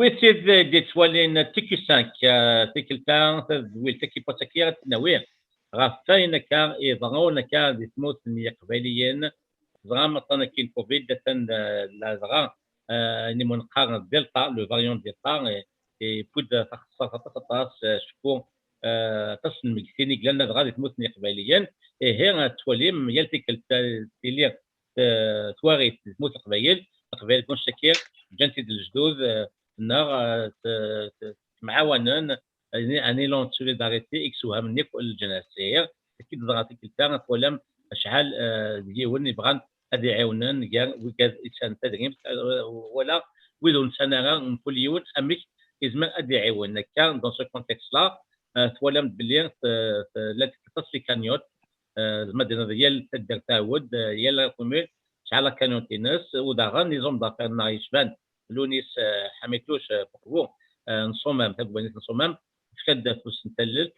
Oui, c'est des toilettes TQ5, تيكلتا تزويل تكيبوتاكيا تنوير غافين كا يضغون كا دي سموث قبيليين زغا مثلا كاين كوفيد لا زغا اني منقار دلتا لو فاريون دلتا اي بود تخصص تاس شكون تصل المكسيني قلنا زغا دي سموث قبيليين اي هي تواليم يلتك تيلي تواريت سموث قبيل قبيل كون شكير جنتي الجدود نار معاونن اني لون سوليداريتي اكسوها مني كل الجناسير اكيد ضغطي كلتا ولم شحال ديون يبغان هذه يعاونن كاع وكاز انسان تدريم ولا ويدون سنه كل يوم امك يزمن هذه يعاون كان دون سو كونتكست لا تولم بلي لا تصفي كانيوت المدينه ديال تدير تعود يلا كوميل شحال كانوا ناس وداغا نظام دافير يشبان لونيس حميتوش بقبو نصومم تبغي نصومم فكاد فوس نتللت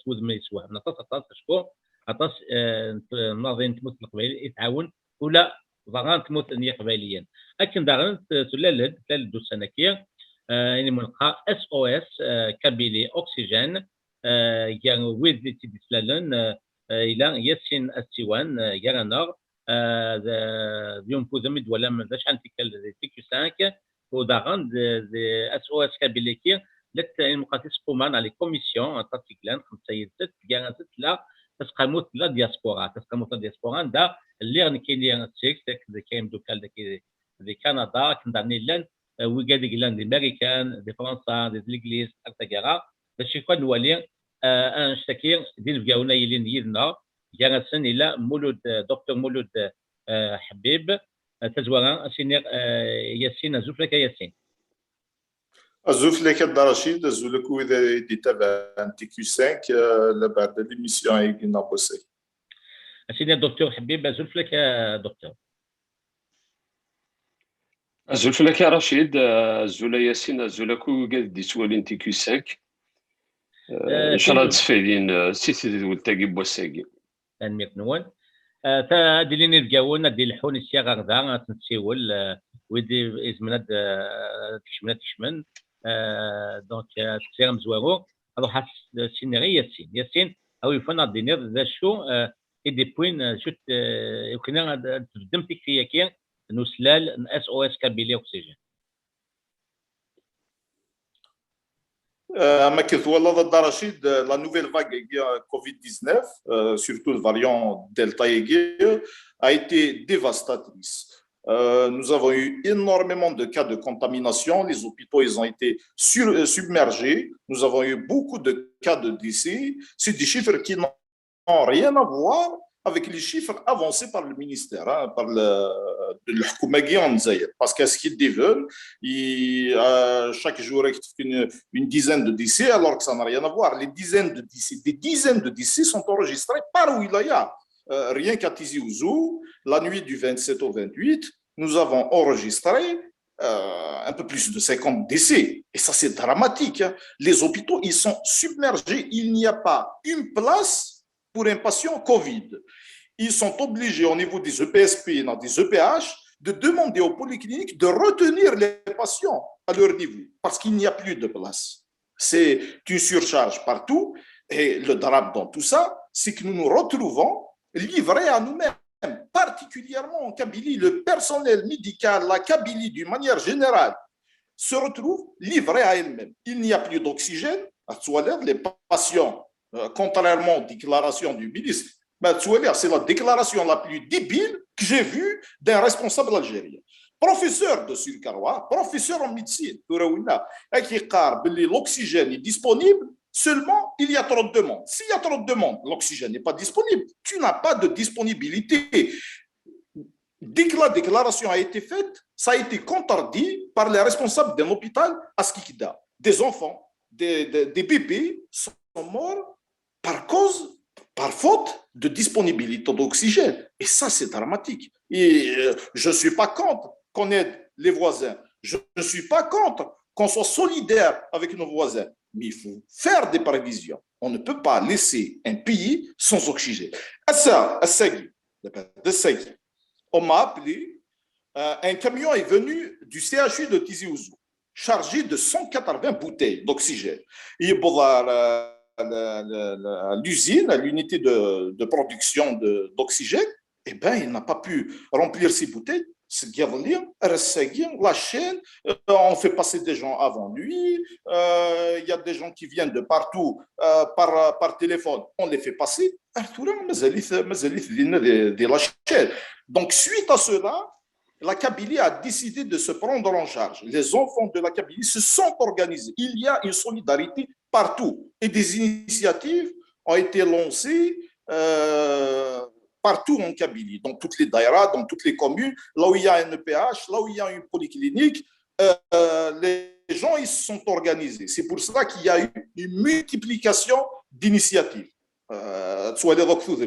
سود ما يسوى نطاط شكون عطاس ناظرين تموت القبائل يتعاون ولا ضغان تموت نية قبائليا لكن داغن تلالد دو سنكير يعني ملقى اس او اس كابيلي اوكسجين كان ويد تدسلالن الى ياسين السيوان يرانر اليوم بوزمد ولا من شحال تيكو 5 وداغن اس او اس كابيليكي لت المقاتس قومان على كوميسيون تاتيكلان 5 6 كان 6 لا تسقموت لا دياسبورا دا اللي غنكاين تشيك كاين دوكال دي كندا كنداني لان وكاد كلان دي امريكان دي فرنسا دي الانجليز تاكرا باش يكون نولي انشتكي ديال الكاونا يلي نيدنا كان سن الى مولود دكتور مولود حبيب تزوارا سينير ياسين زوفلك ياسين Azouflek Abdarachid, Zoulekou d'Itavan TQ5, la barre de l'émission est Guinabossé. سيدي دكتور حبيب زلفلك يا دكتور. زلفلك يا رشيد زولا ياسين زولاكو قاد دي سوالين تي كيو 5 ان شاء الله تسفيدين سيتي ولتاقي بوساقي انميك نوان تا ديلين الجاونا ديال الحون السياغ غدا تنسيول ويدي ازمنات تشمن دونك تسير مزوارو اروح سينيري ياسين او يفنا دينير ذا شو اي دي بوين شوت يمكن تقدم فيا كي نوسلال اس او اس كابيلي اوكسجين ما كنت والله ضد رشيد لا نوفيل فاغ كوفيد 19 surtout le variant delta a été dévastatrice. Nous avons eu énormément de cas de contamination. Les hôpitaux ils ont été submergés. Nous avons eu beaucoup de cas de décès. C'est des chiffres qui n'ont rien à voir avec les chiffres avancés par le ministère, par le Hkoumagui en Zaïre. Parce qu'est-ce qu'ils veulent, chaque jour, une dizaine de décès, alors que ça n'a rien à voir. Les dizaines de décès, des dizaines de décès sont enregistrés par Wilaya. Rien qu'à Tizi Ouzou, la nuit du 27 au 28, nous avons enregistré un peu plus de 50 décès. Et ça, c'est dramatique. Les hôpitaux, ils sont submergés. Il n'y a pas une place pour un patient Covid. Ils sont obligés au niveau des EPSP et des EPH de demander aux polycliniques de retenir les patients à leur niveau parce qu'il n'y a plus de place. C'est une surcharge partout et le drame dans tout ça, c'est que nous nous retrouvons livrés à nous-mêmes, particulièrement en Kabylie. Le personnel médical, la Kabylie d'une manière générale, se retrouve livré à elle-même. Il n'y a plus d'oxygène. À Toualère, les patients, contrairement aux déclarations du ministre, c'est la déclaration la plus débile que j'ai vue d'un responsable algérien. Professeur de Sulkaroua, professeur en médecine, l'oxygène est disponible, seulement il y a trop de demandes. S'il y a trop de demandes, l'oxygène n'est pas disponible. Tu n'as pas de disponibilité. Dès que la déclaration a été faite, ça a été contredit par les responsables d'un hôpital à Skikida. Des enfants, des bébés sont morts par faute de disponibilité d'oxygène. Et ça, c'est dramatique. Et je ne suis pas contre qu'on aide les voisins. Je ne suis pas contre qu'on soit solidaire avec nos voisins. Mais il faut faire des prévisions. On ne peut pas laisser un pays sans oxygène. On m'a appelé, un camion est venu du CHU de Tizi Ouzou. chargé de 180 bouteilles d'oxygène. L'usine, l'unité de production d'oxygène, eh ben, il n'a pas pu remplir ses bouteilles. La chaîne, on fait passer des gens avant lui, il y a des gens qui viennent de partout par téléphone, on les fait passer. Donc, suite à cela, la Kabylie a décidé de se prendre en charge. Les enfants de la Kabylie se sont organisés. Il y a une solidarité partout. Et des initiatives ont été lancées partout en Kabylie, dans toutes les daïras, dans toutes les communes, là où il y a un EPH, là où il y a une polyclinique, les gens ils se sont organisés. C'est pour cela qu'il y a eu une multiplication d'initiatives. Soit les docteurs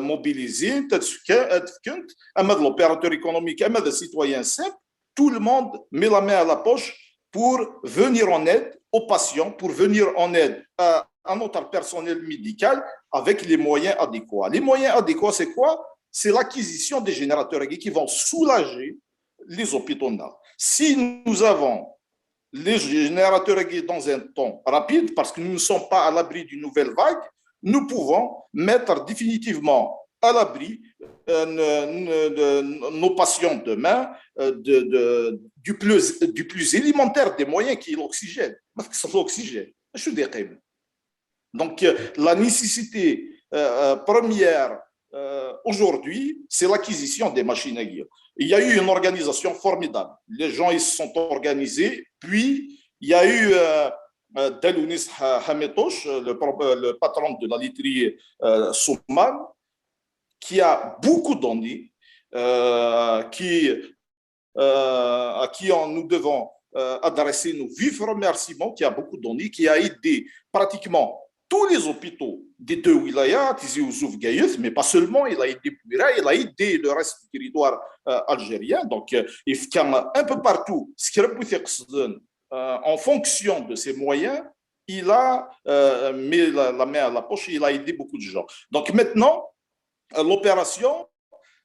mobilisés, l'opérateur économique, le citoyen simple, tout le monde met la main à la poche pour venir en aide aux patients, pour venir en aide à notre personnel médical avec les moyens adéquats. Les moyens adéquats, c'est quoi? C'est l'acquisition des générateurs qui vont soulager les hôpitaux. Si nous avons les générateurs dans un temps rapide, parce que nous ne sommes pas à l'abri d'une nouvelle vague, nous pouvons mettre définitivement à l'abri nos patients demain du plus élémentaire des moyens qui est l'oxygène. Je suis décrémé. Donc, la nécessité première aujourd'hui, c'est l'acquisition des machines à guerre. Il y a eu une organisation formidable. Les gens ils se sont organisés. Puis, il y a eu Dalounis Hametosh, le patron de la laiterie Soumane, qui a beaucoup donné, à qui nous devons adresser nos vifs remerciements, qui a beaucoup donné, qui a aidé pratiquement tous les hôpitaux des deux wilayas, Tizi Ouzou, Gaïef, mais pas seulement, il a aidé Bouira, il a aidé le reste du territoire algérien. Donc, il y a un peu partout, ce qui en fonction de ses moyens, il a mis la main à la poche et il a aidé beaucoup de gens. Donc maintenant, l'opération,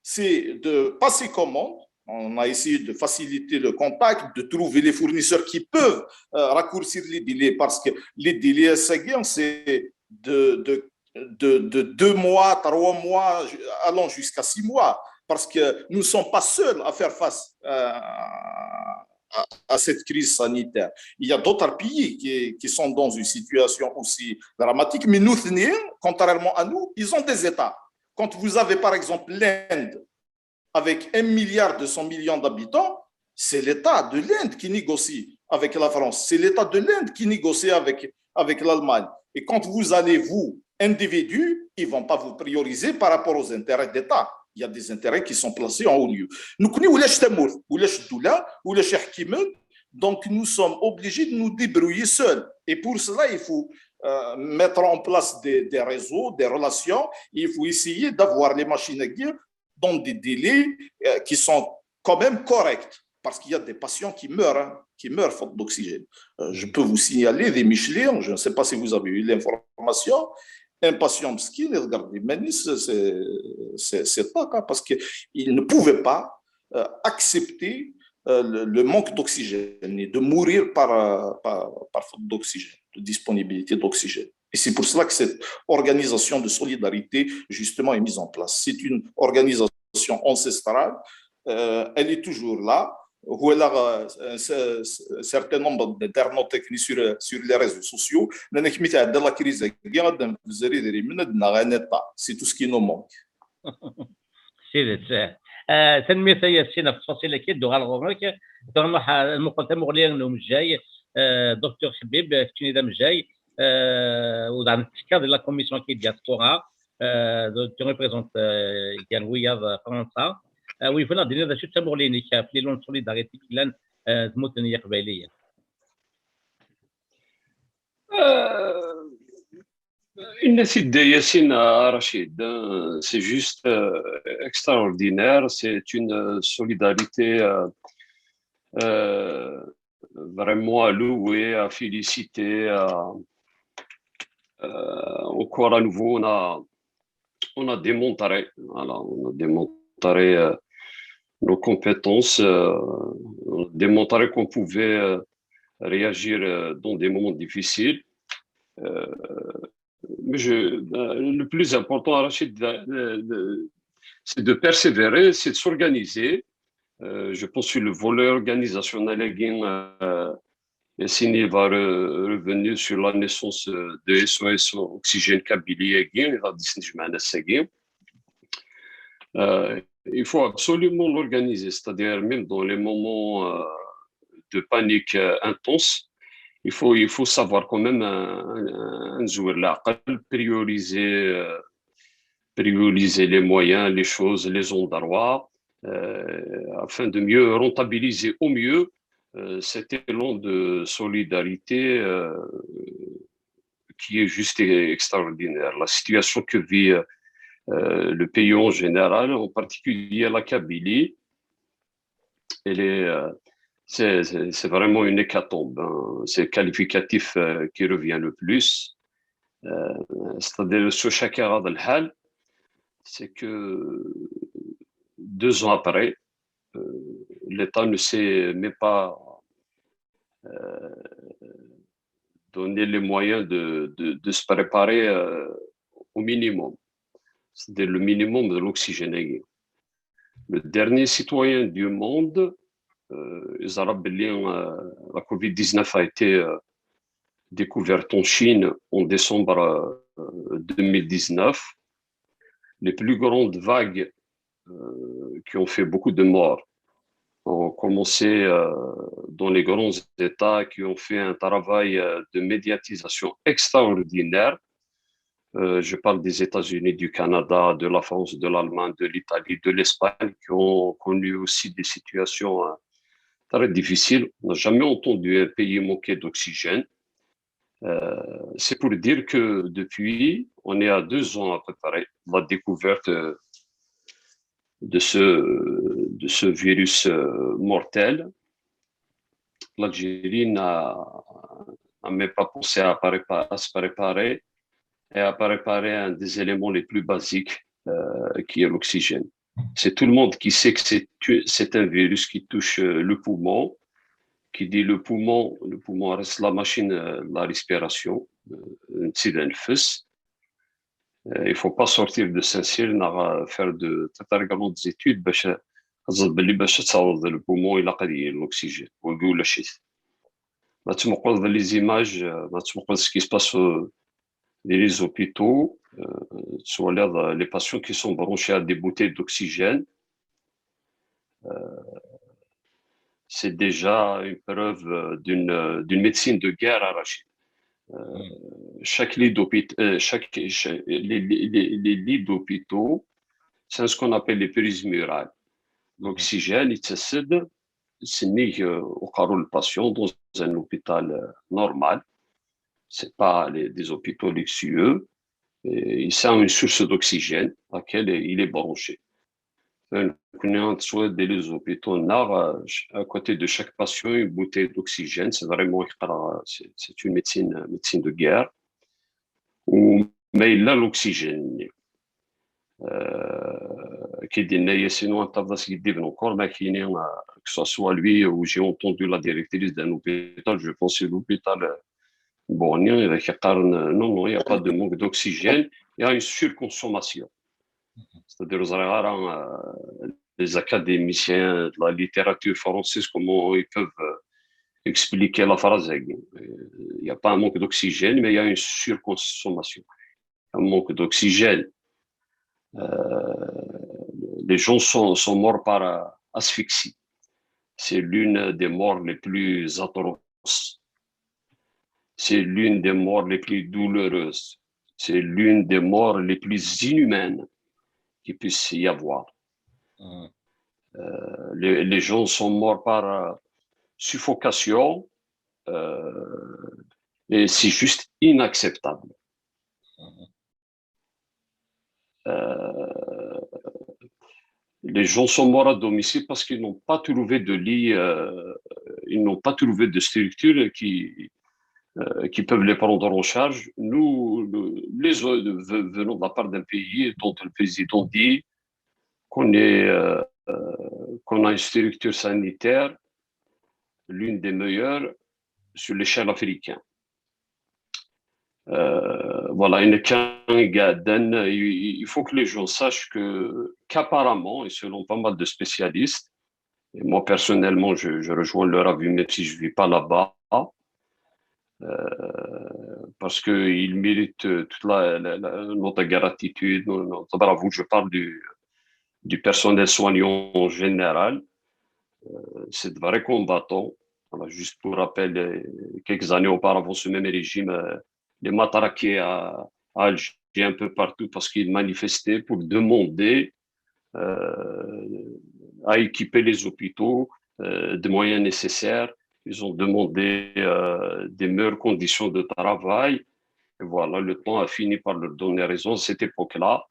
c'est de passer commande. On a essayé de faciliter le contact, de trouver les fournisseurs qui peuvent raccourcir les délais, parce que les délais, c'est de 2 mois, 3 mois, allant jusqu'à 6 mois, parce que nous ne sommes pas seuls à faire face à cette crise sanitaire. Il y a d'autres pays qui sont dans une situation aussi dramatique, mais nous, contrairement à nous, ils ont des États. Quand vous avez par exemple l'Inde, avec 1,2 milliard d'habitants, c'est l'État de l'Inde qui négocie avec la France, c'est l'État de l'Inde qui négocie avec l'Allemagne. Et quand vous allez, vous, individus, ils ne vont pas vous prioriser par rapport aux intérêts d'État. Il y a des intérêts qui sont placés en haut lieu. Donc, nous sommes obligés de nous débrouiller seuls. Et pour cela, il faut mettre en place des réseaux, des relations. Il faut essayer d'avoir les machines à guerre dans des délais qui sont quand même corrects. Parce qu'il y a des patients qui meurent faute d'oxygène. Je peux vous signaler des Michelin, je ne sais pas si vous avez eu l'information, un patient skin, regardez, c'est pas parce qu'il ne pouvait pas accepter le manque d'oxygène et de mourir par faute d'oxygène, de disponibilité d'oxygène. Et c'est pour cela que cette organisation de solidarité, justement, est mise en place. C'est une organisation ancestrale, elle est toujours là. Où elle a un certain nombre d'internautes sur les réseaux sociaux. C'est tout ce qui nous manque. تنمية سياسية في التفاصيل أكيد دوغا الغوغاك دورنا المقدم مغليان نوم جاي دكتور حبيب كتيني دام جاي وضعنا التشكيل ديال لا كوميسيون كي دياسبورا دو ريبريزونت كان ويا فرنسا ويفنا دينا دا شو تمغليني في لي لون سوليداريتي كلان المدنية قبيلية Rachid, c'est juste extraordinaire, c'est une solidarité vraiment à louer, à féliciter. Encore à nouveau, on a démontré, voilà, nos compétences, on a démontrer qu'on pouvait réagir dans des moments difficiles. Mais le plus important, Rachid, c'est de persévérer, c'est de s'organiser. Je pense que le volet organisationnel Yassine va revenir sur la naissance de SOS Oxygène Kabylie. Il faut absolument l'organiser, c'est-à-dire même dans les moments de panique intense, il faut savoir quand même prioriser les moyens, les choses, les endroits, afin de mieux rentabiliser au mieux cet élan de solidarité qui est juste extraordinaire. La situation que vit le pays en général, en particulier la Kabylie, c'est vraiment une hécatombe. Hein. C'est le qualificatif qui revient le plus. C'est-à-dire ce chakara de l'hal, c'est que 2 ans après, l'État ne sait même pas donner les moyens de se préparer au minimum. C'est-à-dire le minimum de l'oxygène. Le dernier citoyen du monde, la Covid-19 a été découverte en Chine en décembre 2019. Les plus grandes vagues qui ont fait beaucoup de morts ont commencé dans les grands États qui ont fait un travail de médiatisation extraordinaire. Je parle des États-Unis, du Canada, de la France, de l'Allemagne, de l'Italie, de l'Espagne, qui ont connu aussi des situations très difficiles. On n'a jamais entendu un pays manquer d'oxygène. C'est pour dire que depuis, on est à 2 ans à peu près de la découverte de ce virus mortel. L'Algérie n'a même pas pensé à se préparer et à préparer un des éléments les plus basiques qui est l'oxygène. C'est tout le monde qui sait que c'est un virus qui touche le poumon. Qui dit le poumon reste la machine de la respiration, il ne faut pas sortir de Saint-Cyr, faire de très grandes études le poumon il a l'oxygène. Les images, ce qui se passe dans les hôpitaux, les patients qui sont branchés à des bouteilles d'oxygène, c'est déjà une preuve d'une médecine de guerre arrachée. Chaque lit les lits d'hôpitaux, c'est ce qu'on appelle les prises murales. L'oxygène, il c'est mis au carreau le patient dans un hôpital normal. C'est pas des hôpitaux luxueux. Et c'est une source d'oxygène à laquelle il est branché. Les hôpitaux, à côté de chaque patient, une bouteille d'oxygène, c'est vraiment c'est une médecine de guerre. Mais il a l'oxygène. Qui dit sinon encore, mais que ce soit lui ou j'ai entendu la directrice d'un hôpital, je pense que l'hôpital bornien, non, il n'y a pas de manque d'oxygène, il y a une surconsommation. C'est-à-dire les académiciens de la littérature française, comment ils peuvent expliquer la phrase. Il n'y a pas un manque d'oxygène, mais il y a une surconsommation. Un manque d'oxygène. Les gens sont morts par asphyxie. C'est l'une des morts les plus atroces. C'est l'une des morts les plus douloureuses. C'est l'une des morts les plus inhumaines qu'il puisse y avoir. Les gens sont morts par suffocation et c'est juste inacceptable. Les gens sont morts à domicile parce qu'ils n'ont pas trouvé de lit, ils n'ont pas trouvé de structure qui peuvent les prendre en charge. Nous, venons de la part d'un pays dont le président dit qu'on a une structure sanitaire l'une des meilleures sur l'échelle africaine. Voilà, il faut que les gens sachent qu'apparemment, et selon pas mal de spécialistes, et moi personnellement, je rejoins leur avis, même si je ne vis pas là-bas, parce qu'ils méritent toute notre gratitude, notre bravoure. Je parle du personnel soignant en général. C'est de vrais combattants. Voilà, juste pour rappel, quelques années auparavant, ce même régime les matraquait à Alger, un peu partout, parce qu'ils manifestaient pour demander à équiper les hôpitaux de moyens nécessaires. Ils ont demandé des meilleures conditions de travail. Et voilà, le temps a fini par leur donner raison à cette époque-là.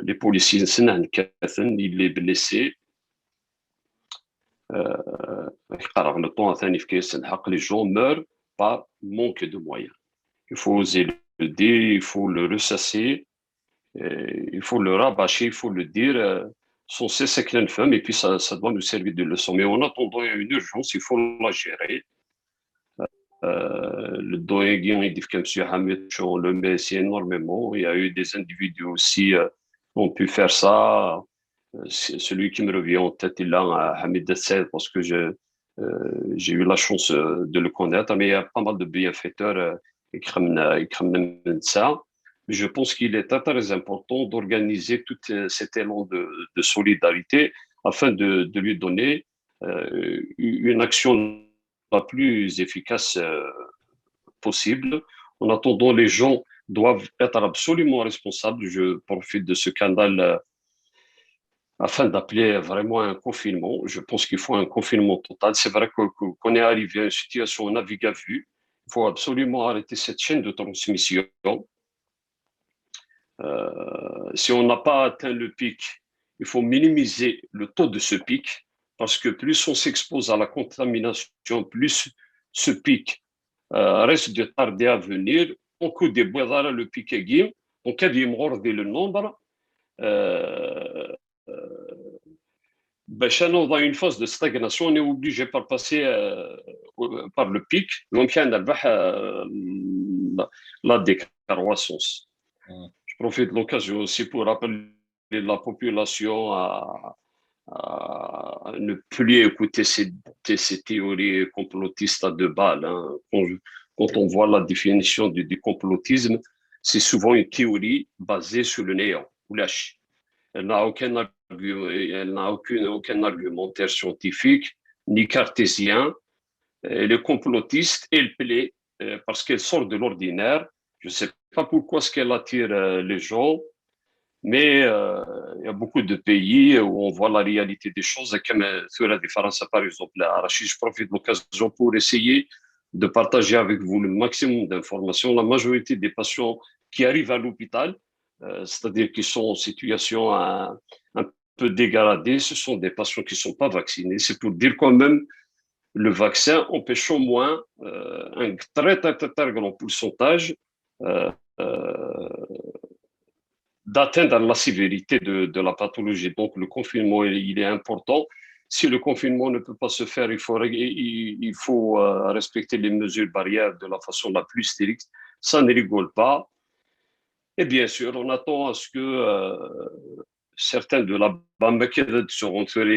Les policiers, ils les blessaient. Le temps a fini, les gens meurent par manque de moyens. Il faut oser le dire, il faut le ressasser, il faut le rabâcher, il faut le dire sans cesse avec l'infâme, et puis ça doit nous servir de leçon. Mais en attendant, il y a une urgence, il faut la gérer. Le doyen dit que M. Hamid, on le met énormément. Il y a eu des individus aussi qui ont pu faire ça. Celui qui me revient en tête, il a Hamid Dessel, parce que j'ai eu la chance de le connaître. Mais il y a pas mal de bienfaiteurs ça. Je pense qu'il est très important d'organiser tout cet élan de solidarité afin de lui donner une action la plus efficace possible. En attendant, les gens doivent être absolument responsables. Je profite de ce scandale afin d'appeler vraiment un confinement. Je pense qu'il faut un confinement total. C'est vrai qu'on est arrivé à une situation, on navigue à vue. Il faut absolument arrêter cette chaîne de transmission. Si on n'a pas atteint le pic, il faut minimiser le taux de ce pic, parce que plus on s'expose à la contamination, plus ce pic risque de tarder à venir. On coûte des bois le pic est guim, on a le nombre. Dans une phase de stagnation, on est obligé de passer par le pic, la décroissance. Je profite de l'occasion aussi pour rappeler la population à ne plus écouter ces théories complotistes à deux balles. Hein. Quand on voit la définition du complotisme, c'est souvent une théorie basée sur le néant, ou lâche. Elle n'a aucun argumentaire scientifique, ni cartésien. Elle est complotiste, elle plaît parce qu'elle sort de l'ordinaire. Je ne sais pas pourquoi ce qu'elle attire les gens, mais il y a beaucoup de pays où on voit la réalité des choses, comme sur la différence, par exemple, à Rachid. Je profite de l'occasion pour essayer de partager avec vous le maximum d'informations. La majorité des patients qui arrivent à l'hôpital, c'est-à-dire qui sont en situation un peu dégradée, ce sont des patients qui ne sont pas vaccinés. C'est pour dire quand même le vaccin empêche au moins un très, très, très, très grand pourcentage d'atteindre la sévérité de la pathologie. Donc, le confinement, il est important. Si le confinement ne peut pas se faire, il faut respecter les mesures barrières de la façon la plus stricte. Ça ne rigole pas. Et bien sûr, on attend à ce que certains de la Bambaké se rentrent. Il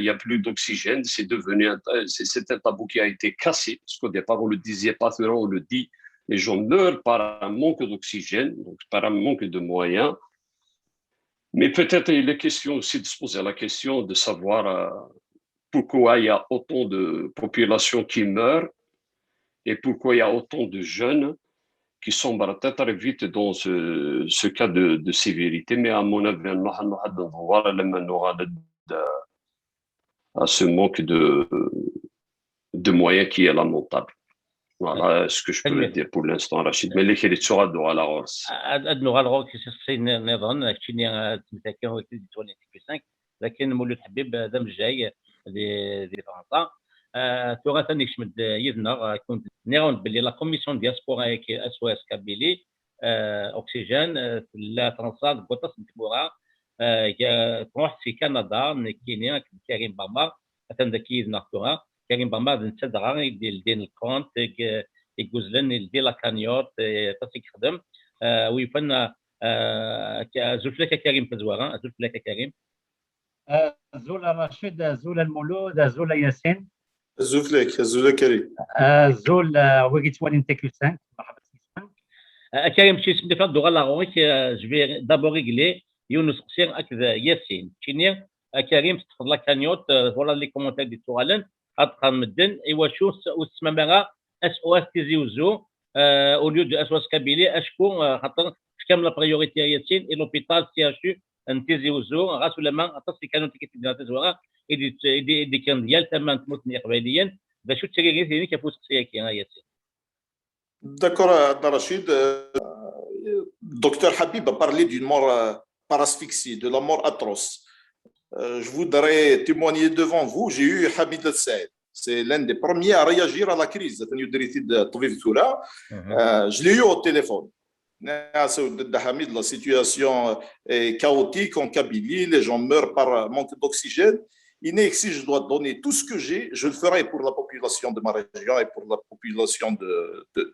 n'y a plus d'oxygène. C'est un tabou qui a été cassé. Parce qu'au départ, on le disait pas, on le dit. Les gens meurent par un manque d'oxygène, donc par un manque de moyens. Mais peut-être il est question aussi de se poser la question de savoir pourquoi il y a autant de populations qui meurent et pourquoi il y a autant de jeunes qui sont peut-être vite dans ce cas de sévérité. Mais à mon avis, on va à ce manque de moyens qui est lamentable. Voilà ce que je peux dire pour l'instant, Rachid. Mais les créatures à la hausse. أدنو غالغو كيسسي نظن هادشي تمتاكا هو اللي تولي في 5 لكن مولود حبيب هذا من الجاي دي فرنسا تو ثاني شمد يدنا كنت نيرون بلي لا كوميسيون دياسبورا كي اس او اس كابيلي اوكسجين لا فرنسا بوطاس نتبوها تروح في كندا كينيا كريم بابا أتندكيز نحكوها كريم بامباز نتسدغا ديال الكونت يجوزلن ديال لاكانيوت تصيك خدم ويفن زوج لك كريم تزوارا زوج لك كريم زول رشيد زول المولود زول ياسين زوفلك كريم زول وقيت والين تيكو 5 مرحبا كريم شي سمي فان دوغا لاغويك جو دابور ريغلي يونس قصير اكد ياسين شيني كريم تفضل كانيوت فوالا لي كومونتير دي سوالن اتقن مدن ايوا شو اسمها اس او اس تي زيوزو او ليو دو اس او اس كابيلي اشكو خاطر كامل لا بريوريتي ياسين اي لوبيتال سي اتش يو انتيزيوزو غاس ولا ما اتصل كانوا تيكي تزوغا دي كان ديال تمام تموتني قبيليا باش تشري غير كيفاش تسيك يا ياسين D'accord, Rachid. Docteur Habib a parlé d'une mort par asphyxie, de la mort atroce. Je voudrais témoigner devant vous. J'ai eu Hamid El-Saïd. C'est l'un des premiers à réagir à la crise. Je l'ai eu au téléphone. Hamid, la situation est chaotique en Kabylie. Les gens meurent par manque d'oxygène. Si je dois donner tout ce que j'ai, je le ferai pour la population de ma région et pour la population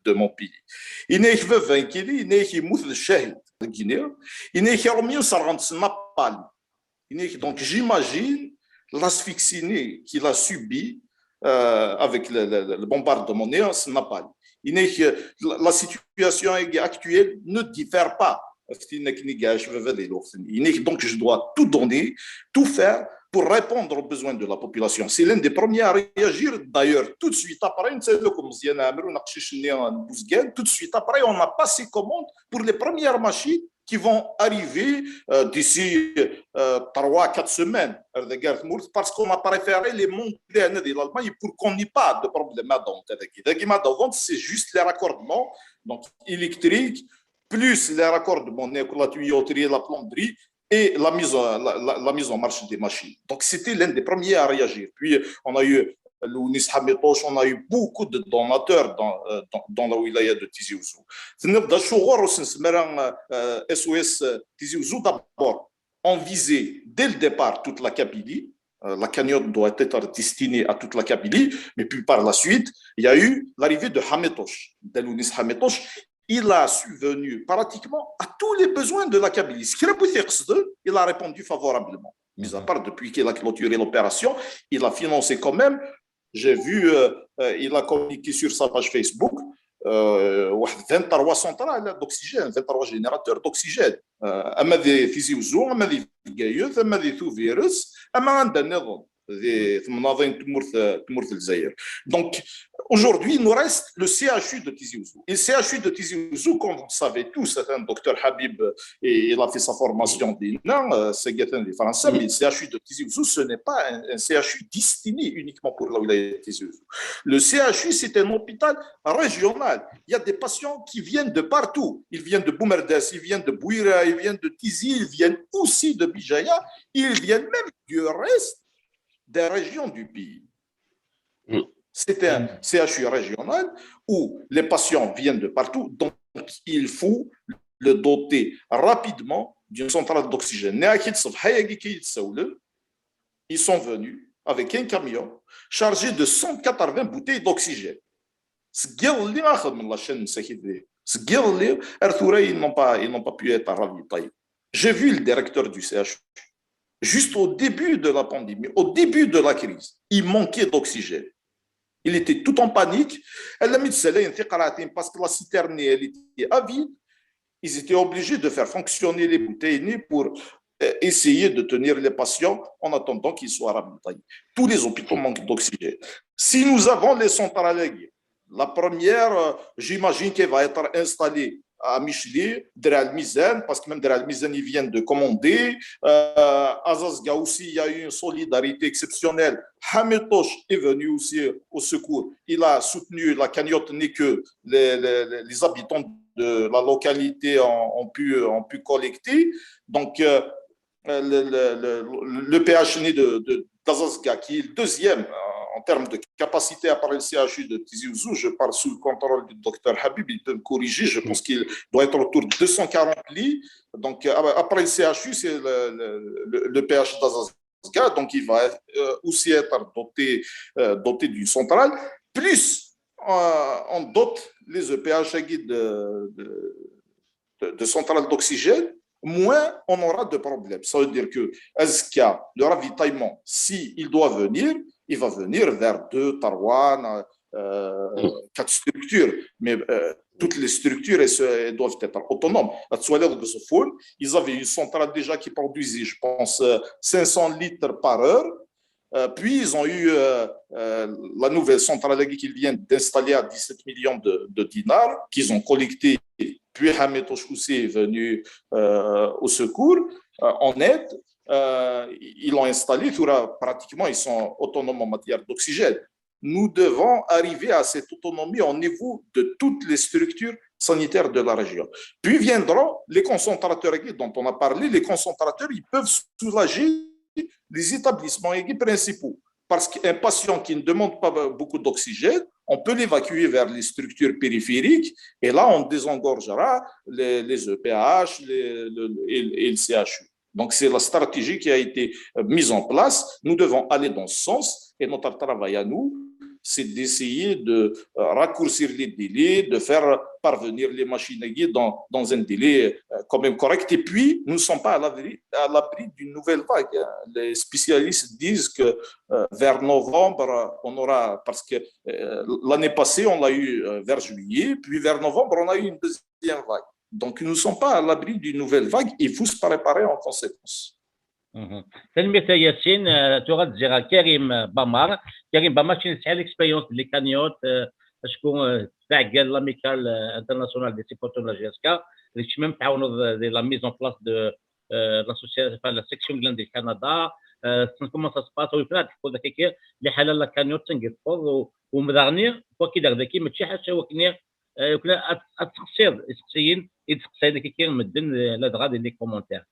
de mon pays. Donc j'imagine l'asphyxie qu'il a subie avec le bombardement de Napal. La situation actuelle ne diffère pas. Donc je dois tout donner, tout faire pour répondre aux besoins de la population. C'est l'un des premiers à réagir. D'ailleurs, tout de suite après, tout de suite après, on a passé commande pour les premières machines qui vont arriver d'ici 3-4 semaines. Parce qu'on a préféré les monter de l'Allemagne pour qu'on n'ait pas de problème à vente. C'est juste les raccordements donc électriques, plus les raccordements la tuyauterie, la plomberie, et la mise en marche des machines. Donc, c'était l'un des premiers à réagir. Puis, on a eu l'Ounis Hametosh, on a eu beaucoup de donateurs dans la wilaya de Tizi Ouzou. SOS Tizi Ouzou, d'abord, on visait dès le départ toute la Kabylie. La cagnotte doit être destinée à toute la Kabylie. Mais puis, par la suite, il y a eu l'arrivée de Hametosh, de l'Ounis Hametosh. Il a subvenu pratiquement à tous les besoins de la Kabylie. Ce qu'il a pu faire, il a répondu favorablement. Mis à part depuis qu'il a clôturé l'opération, il a financé quand même. J'ai vu, il a communiqué sur sa page Facebook 23 centrales d'oxygène, 23 générateurs d'oxygène. Amadi Tizi Ouzou, Amadi Gayout, Amadi Touvirus, Amanda Nedon. Donc, aujourd'hui, il nous reste le CHU de Tizi Ouzou. Et le CHU de Tizi Ouzou, comme vous le savez tous, c'est un docteur Habib, et il a fait sa formation d'INA, c'est des Français, mais le CHU de Tizi Ouzou, ce n'est pas un CHU destiné uniquement pour la wilaya de Tizi Ouzou. Le CHU, c'est un hôpital régional. Il y a des patients qui viennent de partout. Ils viennent de Boumerdes, ils viennent de Bouira, ils viennent de Tizi, ils viennent aussi de Bijaya, ils viennent même du reste des régions du pays. C'est un CHU régional où les patients viennent de partout, donc il faut le doter rapidement d'une centrale d'oxygène. Ils sont venus avec un camion chargé de 180 bouteilles d'oxygène. Ils n'ont pas pu être ravitaillés. J'ai vu le directeur du CHU. Juste au début de la pandémie, au début de la crise, il manquait d'oxygène. Il était tout en panique. Parce que la citerne elle était à vide, ils étaient obligés de faire fonctionner les bouteilles pour essayer de tenir les patients en attendant qu'ils soient ravitaillés. Tous les hôpitaux manquent d'oxygène. Si nous avons les centrales, la première, j'imagine qu'elle va être installée à Michli, Deral Mizan, parce que même Deral Mizan, ils viennent de commander. Azazga aussi, il y a eu une solidarité exceptionnelle. Hametosh est venu aussi au secours. Il a soutenu la cagnotte, n'est que les habitants de la localité ont pu collecter. Donc, le PHN d'Azazga, qui est le deuxième en termes de capacité à parler le CHU de Tizi Ouzou, je parle sous le contrôle du docteur Habib, il peut me corriger, je pense qu'il doit être autour de 240 lits. Donc, après le CHU, c'est le PH d'Azazga. cas, donc il va aussi être doté d'une centrale, plus on dote les EPH de centrales d'oxygène, moins on aura de problèmes. Ça veut dire que Azka, le ravitaillement, s'il doit venir, il va venir vers 2, Tarouane, 4 structures. Mais toutes les structures elles doivent être autonomes. Ils avaient une centrale déjà qui produisait, je pense, 500 litres par heure. Puis, ils ont eu la nouvelle centrale qu'ils viennent d'installer à 17 millions de dinars, qu'ils ont collecté. Puis, Hamed Oshkoussi est venu au secours, en aide. Ils l'ont installé, pratiquement, ils sont autonomes en matière d'oxygène. Nous devons arriver à cette autonomie au niveau de toutes les structures sanitaires de la région. Puis viendront les concentrateurs dont on a parlé. Les concentrateurs, ils peuvent soulager les établissements principaux. Parce qu'un patient qui ne demande pas beaucoup d'oxygène, on peut l'évacuer vers les structures périphériques et là, on désengorgera les EPH et le CHU. Donc, c'est la stratégie qui a été mise en place. Nous devons aller dans ce sens et notre travail à nous, c'est d'essayer de raccourcir les délais, de faire parvenir les machines à guider dans un délai quand même correct. Et puis, nous ne sommes pas à l'abri d'une nouvelle vague. Les spécialistes disent que vers novembre, on aura, parce que l'année passée, on l'a eu vers juillet, puis vers novembre, on a eu une deuxième vague. Donc, nous ne sommes pas à l'abri d'une nouvelle vague. Il faut se préparer en conséquence. تلميذ ياسين تغاد زيرا كريم بامار شي نسعى ليكسبيريونس اللي كانيوت شكون تاع كاع لاميكال انترناسيونال دي سيبورتور لا جي اس كا اللي تشمم تعاونوا لا ميزون بلاس دو لاسوسياسيون لا سيكسيون غلاند دي كندا كومون سا سباس ويفرات هذاك كي اللي حاله لا كانيوت تنقفور ومدغني وكي داك داكي ماشي حاجه وكني وكنا اتخسر اسكسين يتخسر داك كي مدن لا دغا دي كومونتير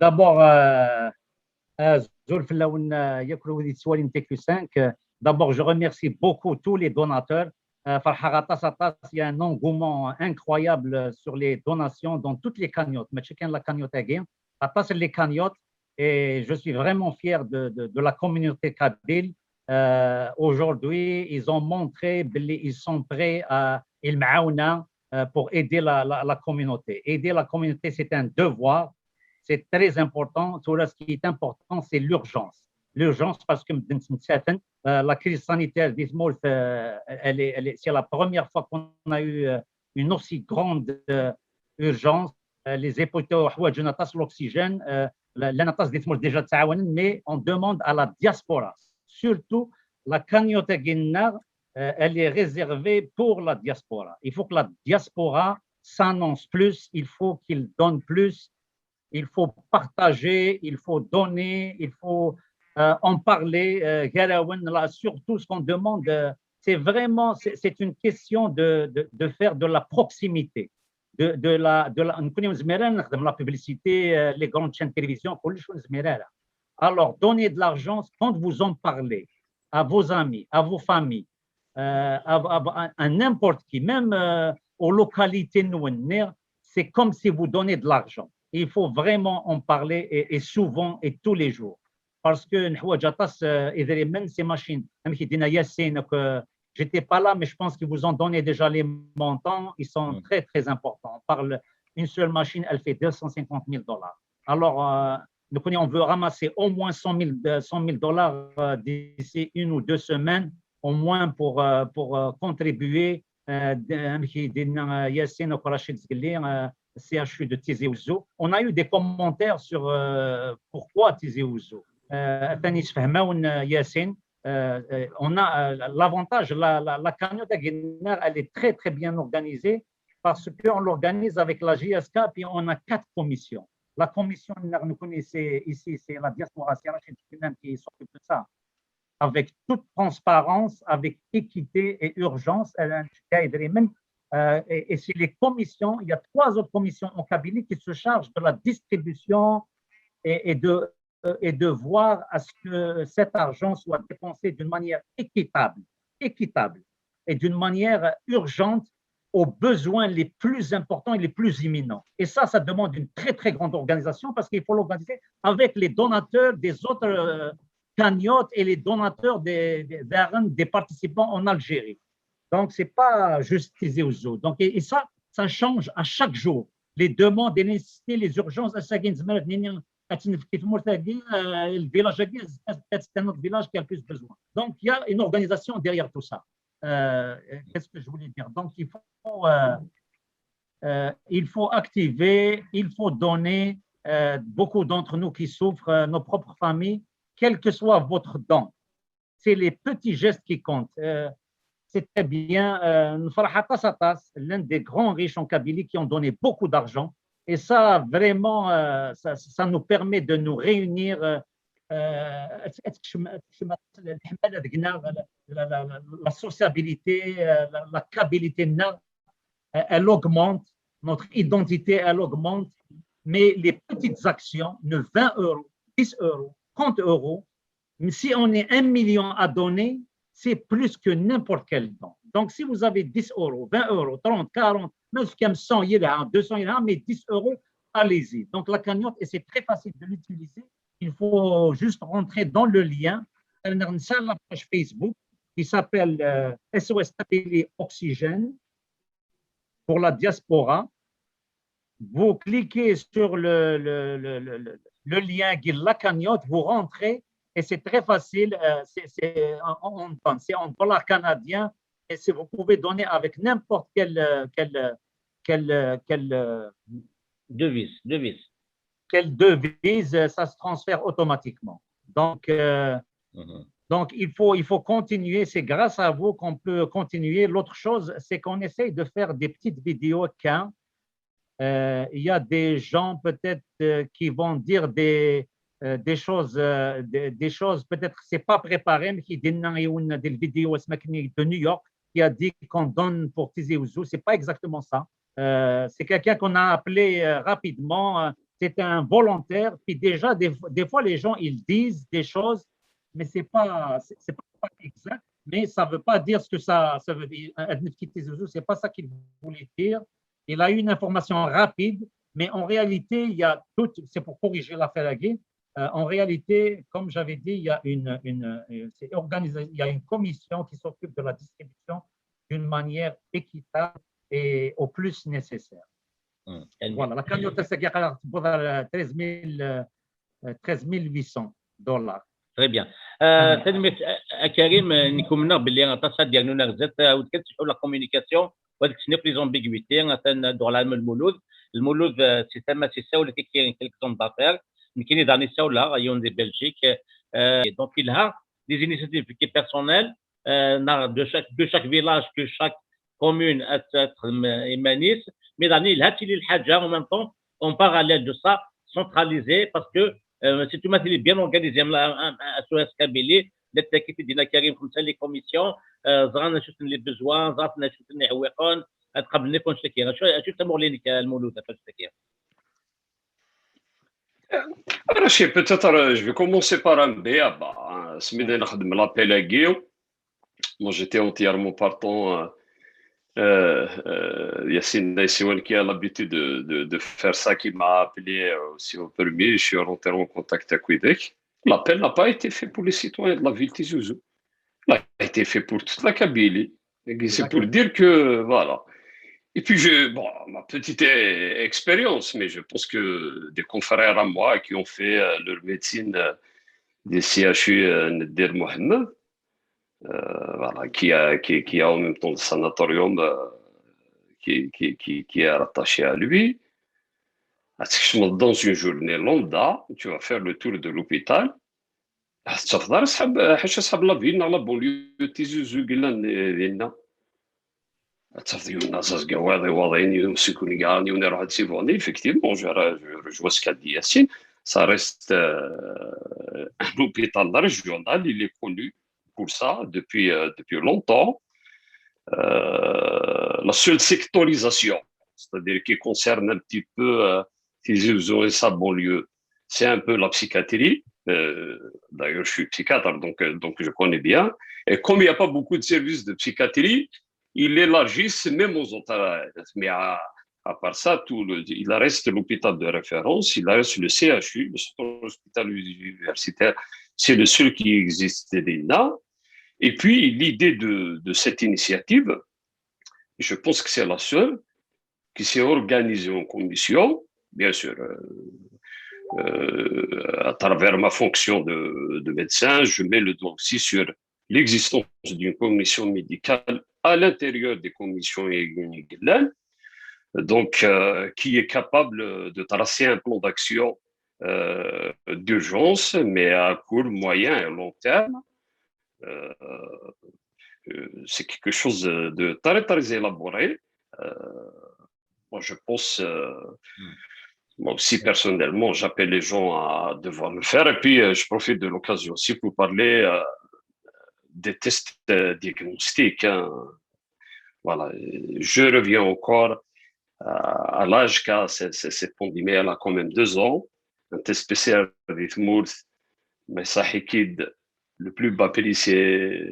D'abord, d'abord, je remercie beaucoup tous les donateurs. Il y a un engouement incroyable sur les donations dans toutes les cagnottes. Les cagnottes, et je suis vraiment fier de la communauté kabyle. Aujourd'hui, ils ont montré qu'ils sont prêts à pour aider la communauté. Aider la communauté, c'est un devoir, c'est très important. Tout ce qui est important, c'est l'urgence. L'urgence, parce que la crise sanitaire c'est la première fois qu'on a eu une aussi grande urgence. Les hôpitaux, l'oxygène, mais on demande à la diaspora, surtout la cagnotte Guinnar, elle est réservée pour la diaspora. Il faut que la diaspora s'annonce plus, il faut qu'il donne plus, il faut partager, il faut donner, il faut en parler. Surtout ce qu'on demande, c'est vraiment, c'est une question de faire de la proximité, de la publicité, les grandes chaînes de télévision. Alors, donnez de l'argent quand vous en parlez à vos amis, à vos familles, à n'importe qui, même aux localités nouennes, c'est comme si vous donnez de l'argent. Il faut vraiment en parler et souvent et tous les jours. Parce que ces machines, j'étais pas là, mais je pense qu'ils vous ont donné déjà les montants, ils sont très, très importants. On parle, une seule machine, elle fait $250 000. Alors, on veut ramasser au moins $100 000 d'ici 1 ou 2 semaines, au moins pour contribuer CHU de Tizi Ouzou. On a eu des commentaires sur pourquoi Tizi Ouzou. On a l'avantage, la cagnotte à Guinard, elle est très très bien organisée parce qu'on l'organise avec la JSK, puis on a 4 commissions. La commission, nous connaissez ici, c'est la diaspora, c'est Rachid Finan qui s'occupe de ça. Avec toute transparence, avec équité et urgence. Et c'est les commissions, il y a 3 autres commissions en Kabylie qui se chargent de la distribution et de voir à ce que cet argent soit dépensé d'une manière équitable et d'une manière urgente aux besoins les plus importants et les plus imminents. Et ça demande une très, très grande organisation parce qu'il faut l'organiser avec les donateurs des autres cagnottes et les donateurs des participants en Algérie. Donc, ce n'est pas juste Tizi Ouzou. Donc, et ça change à chaque jour. Les demandes, les nécessités, les urgences, le village, c'est un autre village qui a le plus besoin. Donc, il y a une organisation derrière tout ça. Qu'est-ce que je voulais dire? Donc, il faut activer, il faut donner. Beaucoup d'entre nous qui souffrent, nos propres familles, quel que soit votre don. C'est les petits gestes qui comptent. C'est très bien. L'un des grands riches en Kabylie qui ont donné beaucoup d'argent. Et ça, vraiment, ça nous permet de nous réunir. La sociabilité, la Kabylie, elle augmente. Notre identité, elle augmente. Mais les petites actions, de 20 €, 10 €, 30 €, si on est 1 million à donner, c'est plus que n'importe quel don. Donc, si vous avez 10 €, 20 €, 30, 40, même jusqu'à 100 $, 200 $, mais 10 €, allez-y. Donc, la cagnotte, et c'est très facile de l'utiliser. Il faut juste rentrer dans le lien. On a la page Facebook qui s'appelle SOS Kabylie Oxygène pour la diaspora. Vous cliquez sur le lien qui est la cagnotte, vous rentrez et c'est très facile. C'est en dollars canadiens et vous pouvez donner avec n'importe quelle devise. Quelle devise, ça se transfère automatiquement. Donc, donc il faut continuer. C'est grâce à vous qu'on peut continuer. L'autre chose, c'est qu'on essaye de faire des petites vidéos quand il y a des gens peut-être qui vont dire des choses peut-être c'est pas préparé, mais qui disent des vidéos de New York qui a dit qu'on donne pour Tizi Ouzou. C'est pas exactement ça. C'est quelqu'un qu'on a appelé rapidement. C'est un volontaire. Puis déjà, des fois, les gens, ils disent des choses, mais c'est pas exact. Mais ça veut pas dire ce que ça veut dire. C'est pas ça qu'il voulait dire. Il a eu une information rapide, mais en réalité, il y a tout. C'est pour corriger l'affaire Agui. En réalité, comme j'avais dit, il y a il y a une commission qui s'occupe de la distribution d'une manière équitable et au plus nécessaire. Voilà, la cagnotte c'est 13 800 $. Très bien. Karim, نكملنا باللي غطاسات ديالنا غزات وكتشوفوا لا كومونيكاسيون وهذيك السنه في لي زومبيغويتي غتندور على المولود سي تما سي سا ولا كاين كيلك زون دافير كاين داني سا ولا غيون دي بلجيك دونك il a des initiatives qui personnelles de chaque village que chaque commune à être émanisse mais داني il a تي الحاجه en même temps en parallèle de ça centralisé parce que c'est tout matériel bien organisé à SOS Kabylie للتاكيد ديالنا كريم خمسه لي كوميسيون زغانا شفت لي بيزوان زغانا شفت لي عويقون تقبلني كون شكينا شو تمر لي المولود فاش تكير Rachid, peut-être je vais commencer par un béaba. Smidé نخدم l'appel à Guillaume. Moi j'étais entièrement partant. Yassine Naïsiwan qui a l'habitude de faire ça, qui m'a appelé aussi au premier. Je suis rentré en contact avec Québec. L'appel n'a pas été fait pour les citoyens de la ville de Tizi Ouzou. Il a été fait pour toute la Kabylie. C'est pour dire que, voilà. Et puis, ma petite expérience, mais je pense que des confrères à moi qui ont fait leur médecine des CHU Nadir Mohamed, voilà, qui a en même temps le sanatorium qui est rattaché à lui. Dans une journée lambda, tu vas faire le tour de l'hôpital. تفضل حاجه لا فينا لا بوليو تيزوزو قلنا لنا تفضل الناس قواضي واضعين يمسكوني كاعني ونروح تسيفوني effectivement je vois ce qu'a dit Yassine, ça reste un hôpital régional, il est connu pour ça depuis longtemps. La seule sectorisation, c'est-à-dire qui concerne un petit peu Tizi Ouzou et sa banlieue, c'est un peu la psychiatrie. D'ailleurs, je suis psychiatre, donc je connais bien. Et comme il n'y a pas beaucoup de services de psychiatrie, ils l'élargissent même aux autres. Mais à part ça, il reste l'hôpital de référence, il reste le CHU, le centre hospitalier universitaire, c'est le seul qui existe déjà. Et puis, l'idée de cette initiative, je pense que c'est la seule, qui s'est organisée en commission, bien sûr, à travers ma fonction de médecin, je mets le doigt aussi sur l'existence d'une commission médicale à l'intérieur des commissions EGLEN, donc qui est capable de tracer un plan d'action d'urgence, mais à court, moyen et long terme. C'est quelque chose de très, très élaboré. Moi, je pense, moi aussi personnellement, j'appelle les gens à devoir le faire. Et puis, je profite de l'occasion aussi pour parler des tests diagnostiques. Hein. Voilà, je reviens encore à l'âge qu'a cette pandémie, elle a quand même 2 ans. Un test PCR d'Ithmourth, mais ça liquide, le plus bas prix, c'est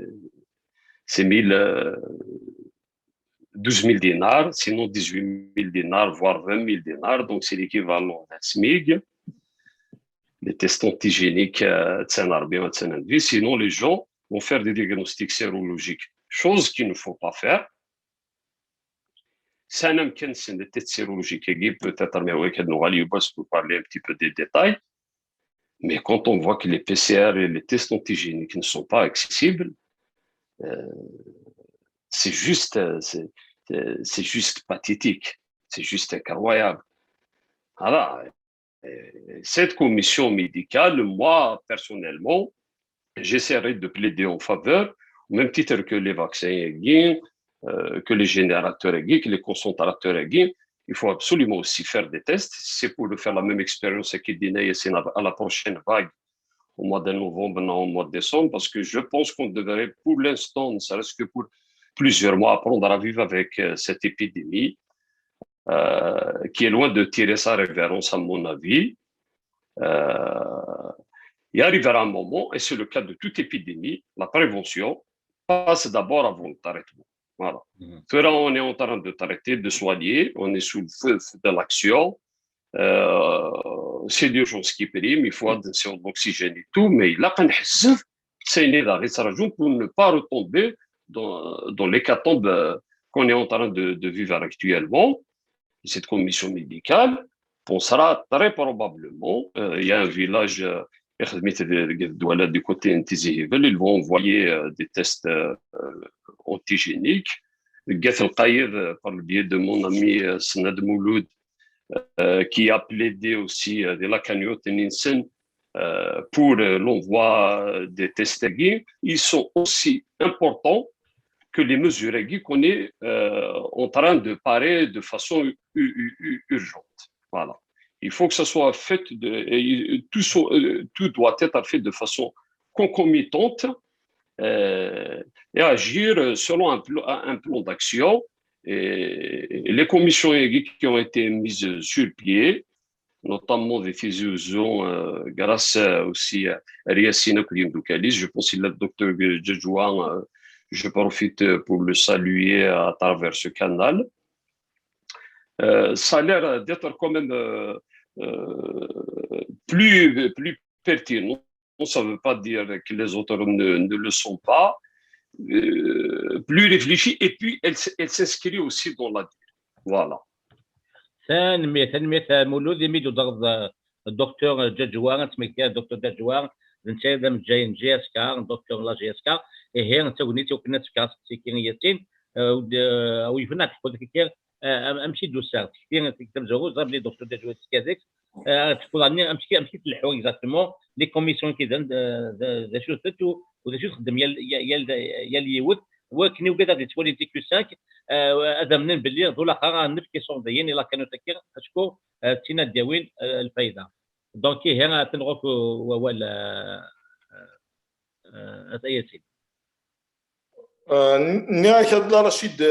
12 000 dinars, sinon 18 000 dinars, voire 20 000 dinars, donc c'est l'équivalent d'un SMIG. Les tests antigéniques, sinon les gens vont faire des diagnostics sérologiques, chose qu'il ne faut pas faire. Ça n'a qu'un des tests sérologiques, peut-être, mais pour parler un petit peu des détails. Mais quand on voit que les PCR et les tests antigéniques ne sont pas accessibles, c'est juste pathétique, c'est juste incroyable. Voilà. Cette commission médicale, moi, personnellement, j'essaierai de plaider en faveur, au même titre que les vaccins, que les générateurs, que les concentrateurs. Il faut absolument aussi faire des tests. C'est pour faire la même expérience à la prochaine vague, au mois de novembre, non, au mois de décembre, parce que je pense qu'on devrait, pour l'instant, ne serait-ce que pour plusieurs mois, apprendre à vivre avec cette épidémie, qui est loin de tirer sa révérence, à mon avis. Il arrivera un moment, et c'est le cas de toute épidémie, la prévention passe d'abord avant le traitement. Voilà. On est en train de traiter, de soigner, on est sous le feu de l'action. C'est l'urgence qui prime, il faut attention d'oxygène et tout, mais il a qu'un hzef, c'est une raison pour ne pas retomber dans l'hécatombe qu'on est en train de vivre actuellement. Cette commission médicale pensera très probablement, il y a un village du côté Intizihibel, ils vont envoyer des tests antigéniques. Par le biais de mon ami Snad Mouloud, qui a plaidé aussi de la cagnotte Ninsen pour l'envoi des tests aiguës, ils sont aussi importants que les mesures aiguës qu'on est en train de parer de façon urgente. Voilà. Il faut que ça soit fait, tout doit être fait de façon concomitante et agir selon un plan d'action. Et les commissions qui ont été mises sur pied, notamment des physiologiens, grâce aussi à Riassina Kouliam-Doukalis, je pense qu'il y a le docteur Djedjouan, je profite pour le saluer à travers ce canal. Ça a l'air d'être quand même plus pertinent. Ça ne veut pas dire que les autres ne le sont pas. Plus réfléchi, et puis elle s'inscrit aussi dans la durée. Voilà. ثاني مولود يميدو ضغط الدكتور جدجوار تمكن الدكتور جدجوار نتاعنا جايين جي اس كا دكتور لا جي اس كا هي نتاونيتو كنا تفكاس سيكينيتين او يفنات خذ كثير امشي دوسار كثير تكتب زوج ضرب لي دكتور جدجوار كازيك تقول عني امشي تلحو اكزاكتومون لي كوميسيون كذا ذا شو ثتو وذا شو خدم يا اليود وكني وكذا دي تولي تي كيو 5 هذا منين باللي ذولا قرا نفكي صونديين الا كانوا تكير اشكو تينا داوين الفايده دونك هنا تنغوك ولا اتايتي Rachid,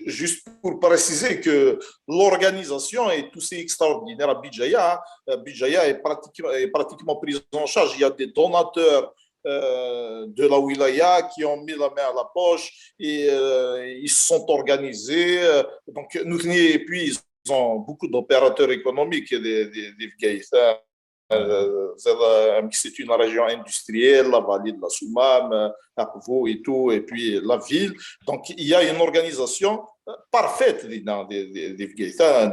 juste pour préciser que l'organisation est aussi extraordinaire à Bijaya. Bijaya est pratiquement prise en charge. Il y a des donateurs de la wilaya qui ont mis la main à la poche et ils se sont organisés. Donc, nous, et puis, ils ont beaucoup d'opérateurs économiques, des Gaïta. C'est une région industrielle, la vallée de la Soumam, Akvo et tout, et puis la ville. Donc, il y a une organisation parfaite des Gaïta.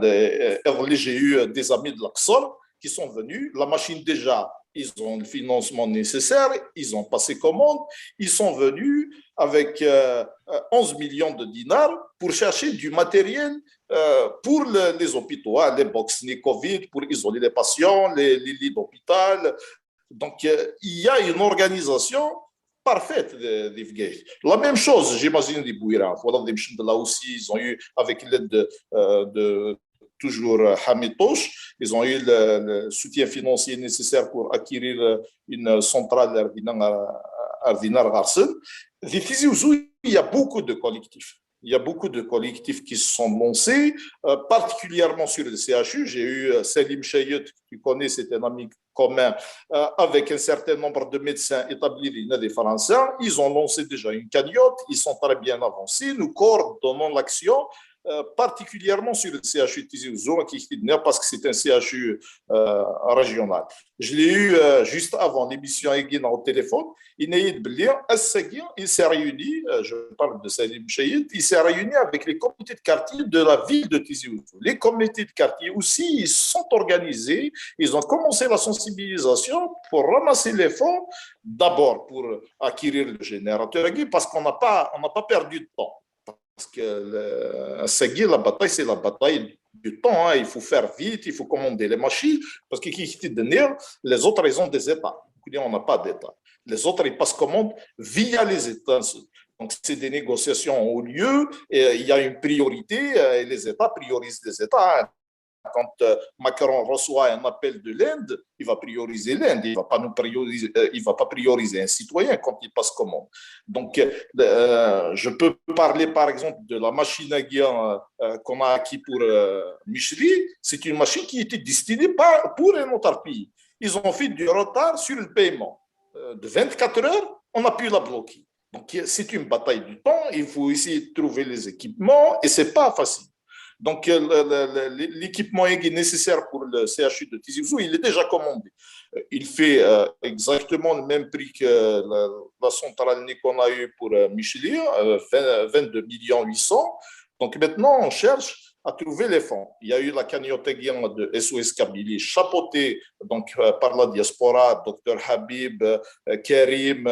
J'ai eu des amis de l'Axol qui sont venus. La machine, déjà, ils ont le financement nécessaire, ils ont passé commande, ils sont venus avec 11 millions de dinars pour chercher du matériel pour les hôpitaux, les box Covid, pour isoler les patients, les lits d'hôpital. Donc, il y a une organisation parfaite d'Ifgay. La même chose, j'imagine, des Bouira. Voilà, là aussi, ils ont eu, avec l'aide de toujours Hamid Touch, ils ont eu le soutien financier nécessaire pour acquérir une centrale Ardinar Garsen. Il y a beaucoup de collectifs. Il y a beaucoup de collectifs qui se sont lancés, particulièrement sur le CHU. J'ai eu Salim Chayet, que tu connais, c'est un ami commun, avec un certain nombre de médecins établis des Français. Ils ont lancé déjà une cagnotte, ils sont très bien avancés. Nous coordonnons l'action, particulièrement sur le CHU de Tizi Ouzou, parce que c'est un CHU régional. Je l'ai eu juste avant l'émission Aiguina au téléphone. Il s'est réuni, je parle de Salim Chayid, il s'est réuni avec les comités de quartier de la ville de Tizi Ouzou. Les comités de quartier aussi, ils sont organisés, ils ont commencé la sensibilisation pour ramasser les fonds, d'abord pour acquérir le générateur parce qu'on n'a pas perdu de temps. Parce que la bataille, c'est la bataille du temps. Hein. Il faut faire vite, il faut commander les machines. Parce que les autres, ils ont des États. On n'a pas d'État. Les autres, ils passent commande via les États. Donc, c'est des négociations au lieu. Et il y a une priorité. Et les États priorisent les États. Hein. Quand Macron reçoit un appel de l'Inde, il va prioriser l'Inde. Il ne va pas prioriser un citoyen quand il passe commande. Donc, je peux parler par exemple de la machine à guillemets qu'on a acquis pour Micheli. C'est une machine qui était destinée pour un autre pays. Ils ont fait du retard sur le paiement. De 24 heures, on a pu la bloquer. Donc, c'est une bataille du temps. Il faut essayer de trouver les équipements et ce n'est pas facile. Donc, l'équipement nécessaire pour le CHU de Tizi Ouzou, il est déjà commandé. Il fait exactement le même prix que la centrale qu'on a eue pour Micheli, 22 800 000. Donc, maintenant, on cherche à trouver les fonds. Il y a eu la cagnotte de SOS Kabylie, chapeautée donc, par la diaspora, Dr Habib, Karim,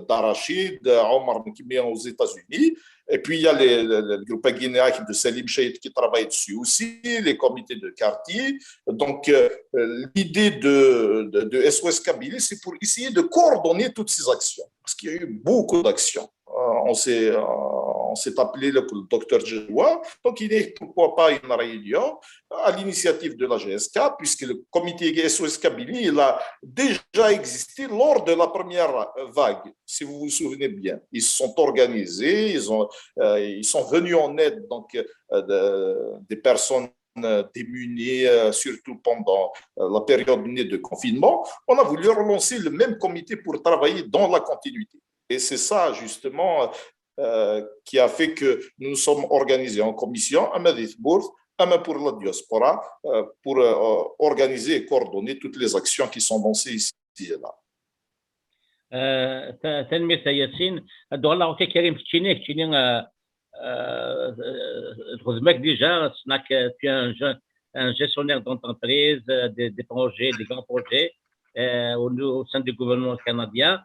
Darachid, Omar Nkimian aux États-Unis. Et puis, il y a le groupe guinéen de Salim Chayed qui travaille dessus aussi, les comités de quartier. Donc, l'idée de SOS Kabylie, c'est pour essayer de coordonner toutes ces actions. Parce qu'il y a eu beaucoup d'actions. On s'est appelé le docteur Djedoua. Donc, il est pourquoi pas une réunion à l'initiative de la GSK, puisque le comité SOS Kabylie, il a déjà existé lors de la première vague, si vous vous souvenez bien. Ils se sont organisés, ils sont venus en aide donc, des personnes démunis, surtout pendant la période de confinement. On a voulu relancer le même comité pour travailler dans la continuité. Et c'est ça, justement, qui a fait que nous nous sommes organisés en commission à Medithbourg, pour la diaspora, pour organiser et coordonner toutes les actions qui sont lancées ici et là. تنمية ياسين الدور الله كريم تشينيك Rosemac déjà, tu es un gestionnaire d'entreprise, des projets, des grands projets au sein du gouvernement canadien.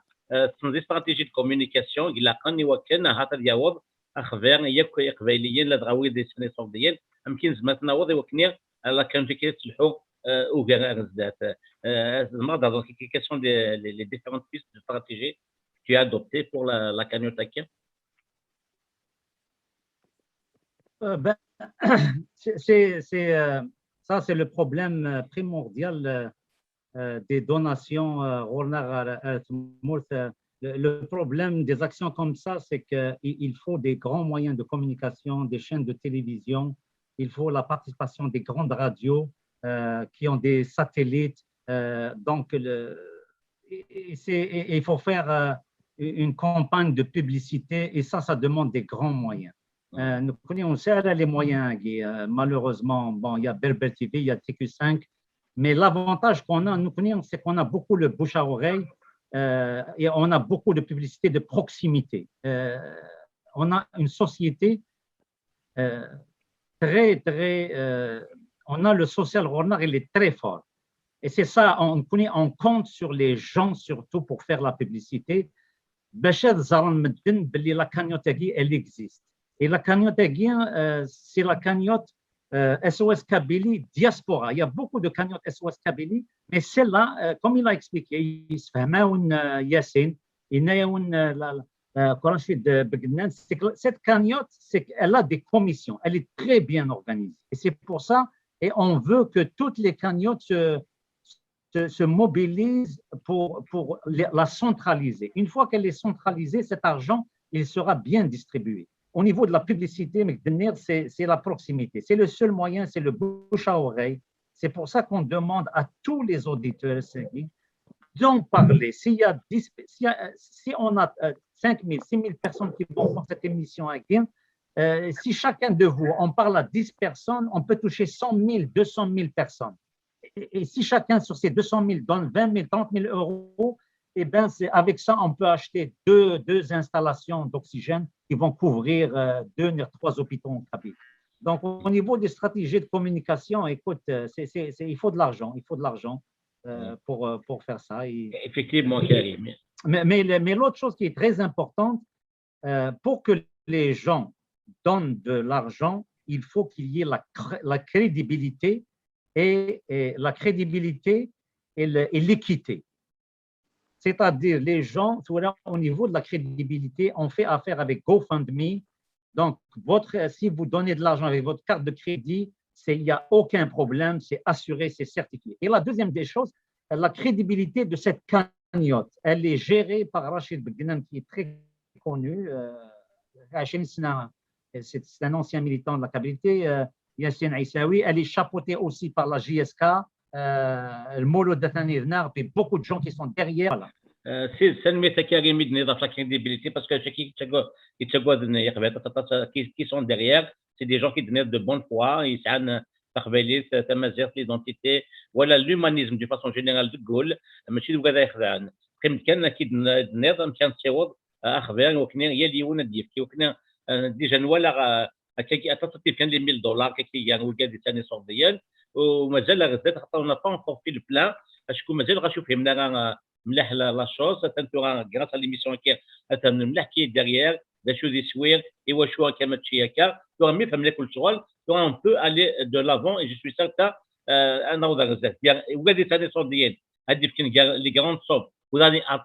Son des stratégies de communication, il a قاني وكان هذا اليوم أخبار يكوي قبيليين لدغوي دي سنة صوبيين يمكن زمتنا وضي وكنيا على كان في كيس الحو ou dans quelles sont les différentes pistes de stratégie que tu as adoptées pour la cagnotte Akia? Ça, c'est le problème primordial des donations. Le problème des actions comme ça, c'est qu'il faut des grands moyens de communication, des chaînes de télévision, il faut la participation des grandes radios qui ont des satellites. Donc, il faut faire une campagne de publicité et ça demande des grands moyens. Nous connaissons les moyens, malheureusement, bon, il y a Berber TV, il y a TQ5, mais l'avantage qu'on a, nous connaissons, c'est qu'on a beaucoup le bouche à oreille et on a beaucoup de publicité de proximité. On a une société on a le social runner, il est très fort. Et c'est ça, on compte sur les gens surtout pour faire la publicité. La cagnotte, elle existe. Et la cagnotte, c'est la cagnotte SOS Kabylie Diaspora. Il y a beaucoup de cagnottes SOS Kabylie, mais celle-là, comme il a expliqué, Yassine, cette cagnotte, elle a des commissions, elle est très bien organisée. Et c'est pour ça, et on veut que toutes les cagnottes se mobilisent pour la centraliser. Une fois qu'elle est centralisée, cet argent, il sera bien distribué. Au niveau de la publicité, c'est la proximité. C'est le seul moyen, c'est le bouche à oreille. C'est pour ça qu'on demande à tous les auditeurs d'en parler. Si on a 5 000, 6 000 personnes qui vont voir cette émission à Guin, si chacun de vous, on parle à 10 personnes, on peut toucher 100 000, 200 000 personnes. Et si chacun sur ces 200 000 donne 20 000, 30 000 euros, eh bien, avec ça, on peut acheter deux installations d'oxygène qui vont couvrir 3 hôpitaux en Kabylie. Donc, au niveau des stratégies de communication, écoute, il faut de l'argent, pour faire ça. Effectivement, Karim. Mais l'autre chose qui est très importante, pour que les gens donnent de l'argent, il faut qu'il y ait la crédibilité et la crédibilité et l'équité. C'est-à-dire, les gens, au niveau de la crédibilité, on fait affaire avec GoFundMe. Donc, si vous donnez de l'argent avec votre carte de crédit, il n'y a aucun problème, c'est assuré, c'est certifié. Et la deuxième des choses, la crédibilité de cette cagnotte, elle est gérée par Rachid Begnan, qui est très connu. C'est un ancien militant de la Kabylie. Yassine Aïssaoui, elle est chapeautée aussi par la JSK, le Molo Datanirnar, et beaucoup de gens qui sont derrière. Voilà. C'est le Karim de la crédibilité parce que qui sont derrière, c'est des gens qui donnent de bonne foi, ils savent تقبليت تمازيغ ليدونتيتي ولا l'humanisme de façon générale de Gaulle ماشي بغا يخدعنا قيمت كان كي النظام كان تصيوض اخبار وكنا هي اللي ونا ديف كي وكنا ديجا ولا كي اتطي كان لي $1000 كي يعني وقادي ثاني صور ديال ومازال غزات خاطر اون با انكور في البلان اشكون مازال غنشوف فهمنا ملاح لا شوز تنتو غراس ليميسيون كي ملاح كي ديريير des choses issues et Washua Kamachiaka, tu as mis famille culturelle, on peut aller de l'avant et je suis certain un autre gazette. Vous avez des années sur les grandes sommes. Vous allez à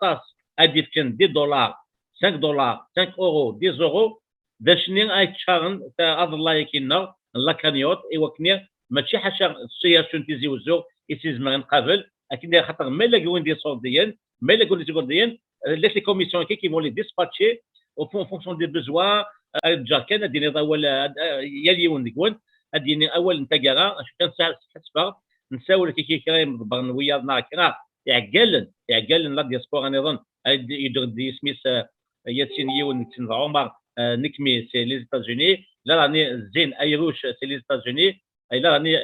tasse, à $10, $5, 5 euros, 10 euros. داشنين اي تشارن تاع اضل الله يكينا لا كانيوت اي وكني ماشي حاجه سياسيون تيزي وزو يسيز ما نقابل اكيد خاطر ما لاقيون دي صورديين ما لاقيون دي صورديين لي كوميسيون كي كيفون لي ديسباتشي او فونكسيون دي بيزوا جا كان اديني اول يليون ديكون اديني اول نتاكرا كان حسبه نساول كي كريم برنويه ناكرا يعقلن لا ديسبورا نظن يدير دي سميس ياسين يون عمر نكمي سي لي États-Unis لا راني زين ايروش سي لي États-Unis لا راني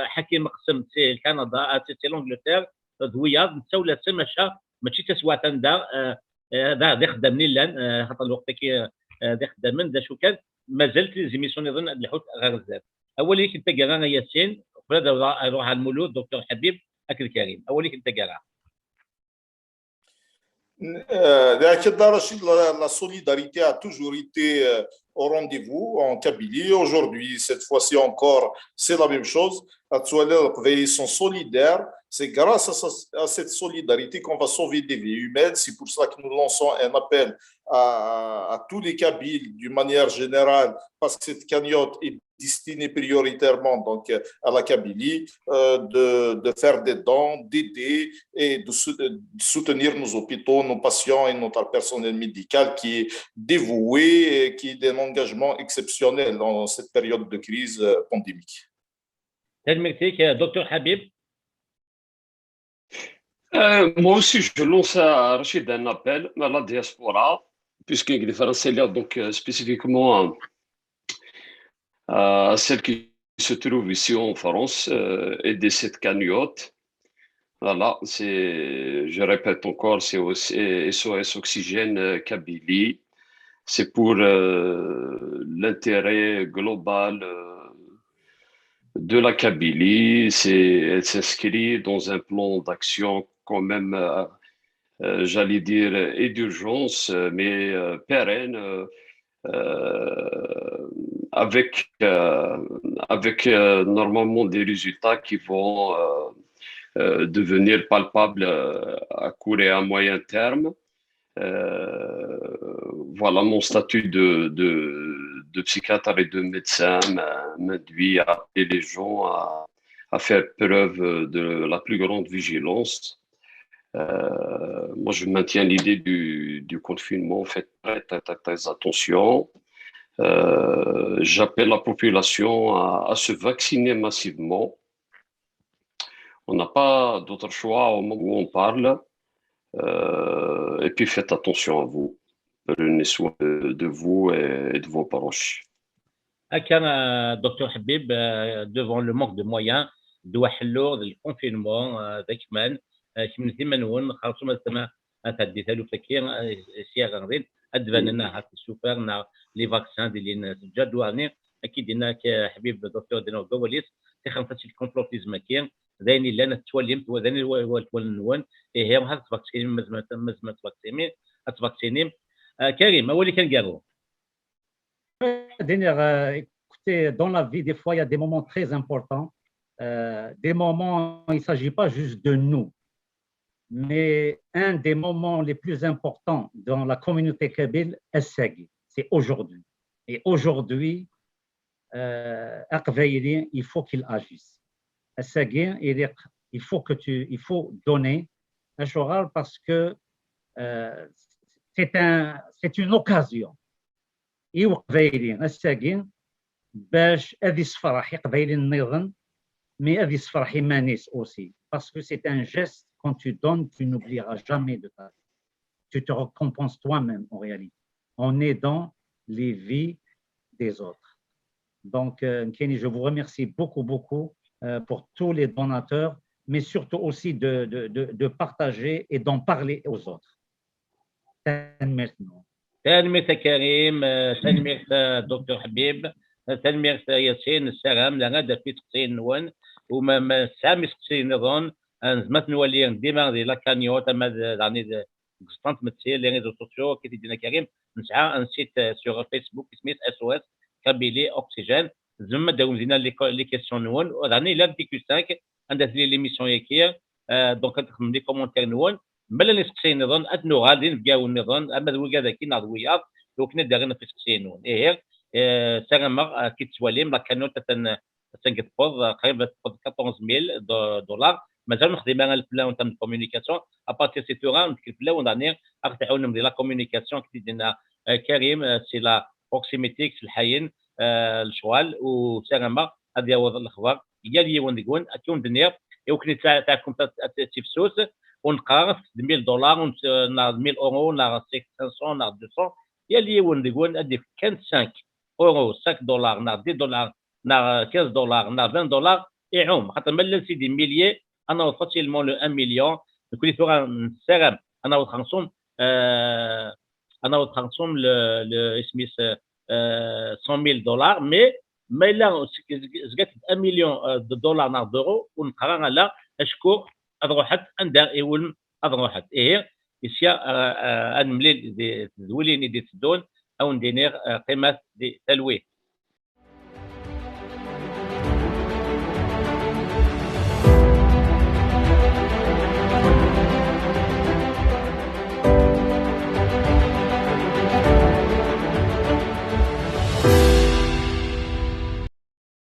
حكيم مقسم سي كندا سي لونجلتير دويا نساول سماشا ماشي تسوى تندا هذا خدمني لان خاطر الوقت كي هذا خدمن دا شو كان مازالت لي زيميسيون نظن الحوت غير بزاف اولي كنت كاع ياسين قبل نروح على المولود دكتور حبيب اكل كريم اولي كنت كاع La solidarité a toujours été au rendez-vous en Kabylie. Aujourd'hui, cette fois-ci encore, c'est la même chose. Ils sont solidaires. C'est grâce à cette solidarité qu'on va sauver des vies humaines. C'est pour ça que nous lançons un appel à tous les Kabyles d'une manière générale, parce que cette cagnotte est destinée prioritairement donc, à la Kabylie, de faire des dons, d'aider et de soutenir nos hôpitaux, nos patients et notre personnel médical qui est dévoué et qui est d'un engagement exceptionnel dans cette période de crise pandémique. Merci, Dr Habib. Moi aussi, je lance à Rachid un appel à la diaspora, puisqu'il est français là, donc spécifiquement à celles qui se trouvent ici en France et de cette cagnotte. Voilà, je répète encore, c'est aussi SOS Oxygène Kabylie. C'est pour l'intérêt global de la Kabylie. Elle s'inscrit dans un plan d'action quand même, j'allais dire, et d'urgence, mais pérenne, avec normalement des résultats qui vont devenir palpables à court et à moyen terme. Voilà, mon statut de psychiatre et de médecin m'induit à appeler les gens à faire preuve de la plus grande vigilance. Moi, je maintiens l'idée du confinement. Faites très attention. J'appelle la population à se vacciner massivement. On n'a pas d'autre choix au moment où on parle. Et puis faites attention à vous. Prenez soin de vous et de vos proches. كان دكتور حبيب devant le manque de moyens دوا حلوا الكونفينمون ذاك كمان كمن ديما نون خاصو ما السماء تهدي تالو فكير سيا غنزين ادفان لنا هاك السوبر نا لي فاكسان ديال الجد واني اكيد هناك حبيب دكتور دينا كواليس تخمسه الكومبلوتيزم كاين ذاني لنا تواليمت وذاني والنون هي ما تفاكسيني ما تفاكسيني كريم هو اللي كنقالو. Écoutez, dans la vie, des fois, il y a des moments très importants. Des moments, il ne s'agit pas juste de nous, mais un des moments les plus importants dans la communauté kabyle, c'est aujourd'hui. Et aujourd'hui, il faut qu'il agisse. Il faut donner un choral parce que c'est une occasion. يقبايلين الساقين باش هذه الصفراح يقبايلين النظام mais هذه الصفراح يمانيس aussi parce que c'est un geste quand tu donnes tu n'oublieras jamais de ta vie tu te récompenses toi-même en réalité on est dans les vies des autres donc Kenny je vous remercie beaucoup pour tous les donateurs mais surtout aussi de partager et d'en parler aux autres maintenant. تنمية كريم تنمية دكتور حبيب تنمية ياسين السلام لنا دا في تقصين نوان وما سامي تقصين نظن نزمت نولي ديما دي لا كانيوت اما يعني قسطنت متسير لي ريزو سوسيو كي دينا كريم نسعى نسيت سيغ فيسبوك سميت اس او اس كابيلي اوكسيجين زعما داو مزيان لي كيسيون نوان وراني لا ديكو 5 عندها لي ليميسيون ياكير دونك كتخدم لي كومونتير نوان مالا نسقسي نظن ادنو غادي نبقاو النظن اما ذوي كذا كي ناض وياض لو كنا داغنا في سقسينون ايه ساغما كي تسواليم لا كانوت تنقطبض قريبا تقبض 14000 دولار مازال نخدم انا البلان تاع الكومونيكاسيون ابارتي سي توران ديك البلان دانيير راك تعاونهم ديال لا كومونيكاسيون كي دينا كريم سي لا بروكسيميتيك في الحيين الشوال وساغما هذه هو الاخبار هي اللي ونقول اكون دنيا يمكن تاعكم تفسوس ونقارن $1000 $1000 اورو نا 500 نا 200 هي اللي ونقول ادي كان 5 اورو $5 نا $10 نا $15 نا $20 يعوم خاطر مالا سيدي مليي انا وصلت لمون لو 1 مليون كل ثوره نسرب انا وخنصوم انا وخنصوم ل اسميس $100,000 مي مالا زقات 1 مليون دولار نا دورو ونقارن على اشكو اضروحت اندر ايولم اضروحت ايه اسيا ان مليل دي ذوليني دي تدون او ندير قيمه دي تلويه